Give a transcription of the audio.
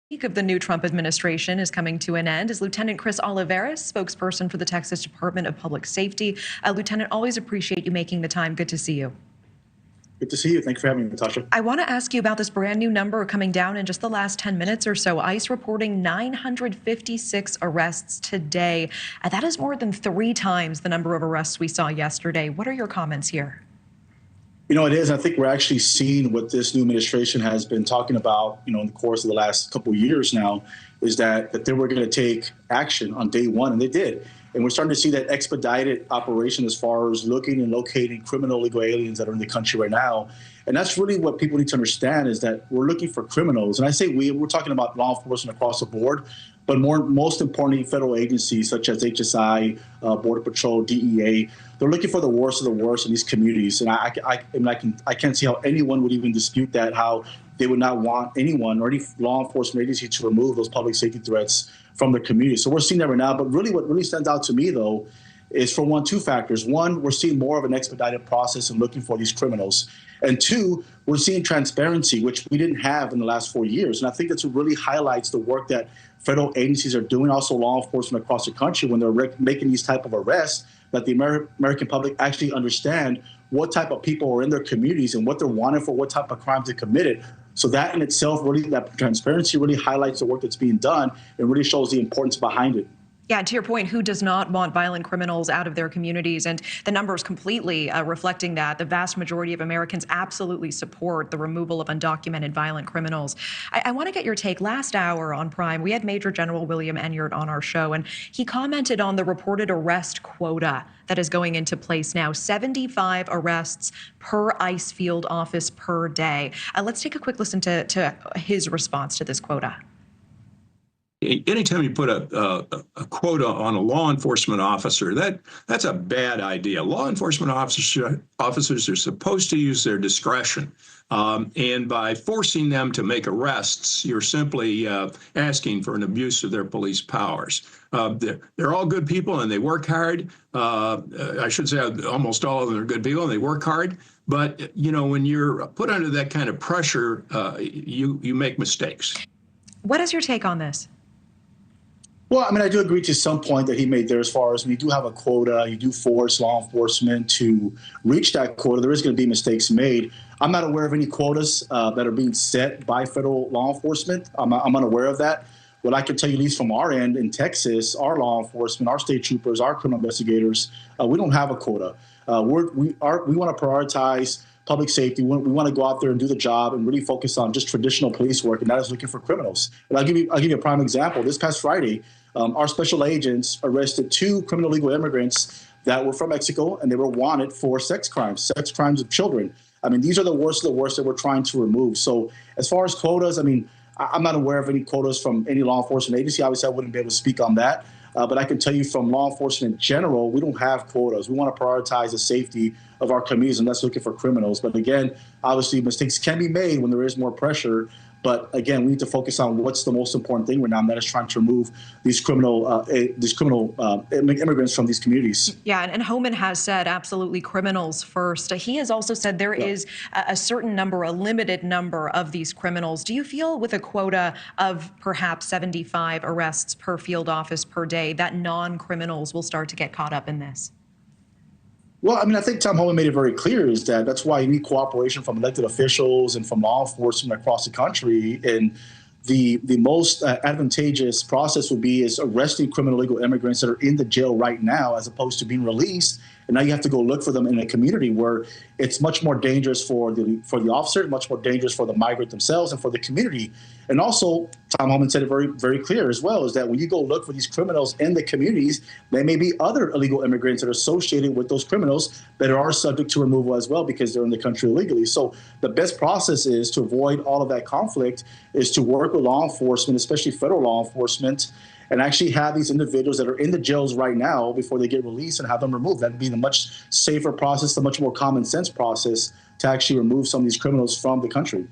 Week of the new Trump administration is coming to an end. As Lieutenant Chris Oliveris, spokesperson for the Texas Department of Public Safety. Lieutenant, always appreciate you making the time. Good to see you. Good to see you. Thanks for having me, Natasha. I want to ask you about this brand new number coming down in just the last 10 minutes or so. ICE reporting 956 arrests today. That is more than 3 times the number of arrests we saw yesterday. What are your comments here? You know, it is. I think we're actually seeing what this new administration has been talking about, in the course of the last couple of years now, is that they were going to take action on day one, and they did. And we're starting to see that expedited operation as far as looking and locating criminal illegal aliens that are in the country right now. And that's really what people need to understand, is that we're looking for criminals. And I say we're talking about law enforcement across the board, but most importantly, federal agencies such as HSI, Border Patrol, DEA. They're looking for the worst of the worst in these communities. And I can't see how anyone would even dispute that, how they would not want anyone or any law enforcement agency to remove those public safety threats from their community. So we're seeing that right now. But really what really stands out to me, though, is for 2 factors. One, we're seeing more of an expedited process in looking for these criminals. And 2, we're seeing transparency, which we didn't have in the last 4 years. And I think that's what really highlights the work that federal agencies are doing, also law enforcement across the country, when they're making these type of arrests, that the American public actually understand what type of people are in their communities and what they're wanted for, what type of crimes they committed. So that in itself, really, that transparency really highlights the work that's being done and really shows the importance behind it. Yeah, to your point, who does not want violent criminals out of their communities? And the numbers completely reflecting that. The vast majority of Americans absolutely support the removal of undocumented violent criminals. I want to get your take. Last hour on Prime, we had Major General William Enyart on our show, and he commented on the reported arrest quota that is going into place now. 75 arrests per ICE field office per day. Let's take a quick listen to his response to this quota. Anytime you put a quota on a law enforcement officer, that's a bad idea. Law enforcement officers are supposed to use their discretion. And by forcing them to make arrests, you're simply asking for an abuse of their police powers. They're all good people and they work hard. I should say almost all of them are good people and they work hard. But, when you're put under that kind of pressure, you make mistakes. What is your take on this? Well, I do agree to some point that he made there, as far as when you do have a quota, you do force law enforcement to reach that quota, there is going to be mistakes made. I'm not aware of any quotas that are being set by federal law enforcement. I'm unaware of that. What I can tell you, at least from our end in Texas, our law enforcement, our state troopers, our criminal investigators, we don't have a quota. We want to prioritize public safety. We want to go out there and do the job and really focus on just traditional police work, and that is looking for criminals. And I'll give you a prime example. This past Friday, our special agents arrested 2 criminal illegal immigrants that were from Mexico, and they were wanted for sex crimes of children. These are the worst of the worst that we're trying to remove. So as far as quotas, I'm not aware of any quotas from any law enforcement agency. Obviously, I wouldn't be able to speak on that. But I can tell you from law enforcement in general, we don't have quotas. We want to prioritize the safety of our communities, and that's looking for criminals. But again, obviously, mistakes can be made when there is more pressure. But again, we need to focus on what's the most important thing right now, and that is trying to remove these criminal immigrants from these communities. Yeah, and Homan has said absolutely criminals first. He has also said there is a certain number, a limited number of these criminals. Do you feel with a quota of perhaps 75 arrests per field office per day that non-criminals will start to get caught up in this? Well, I think Tom Homan made it very clear is that's why you need cooperation from elected officials and from law enforcement across the country. And the most advantageous process would be is arresting criminal illegal immigrants that are in the jail right now, as opposed to being released. And now you have to go look for them in a community where it's much more dangerous for the officer, much more dangerous for the migrant themselves and for the community. And also, Tom Homan said it very, very clear as well, is that when you go look for these criminals in the communities, there may be other illegal immigrants that are associated with those criminals that are subject to removal as well because they're in the country illegally. So the best process is to avoid all of that conflict is to work with law enforcement, especially federal law enforcement, and actually have these individuals that are in the jails right now before they get released and have them removed. That would be the much safer process, the much more common sense process to actually remove some of these criminals from the country.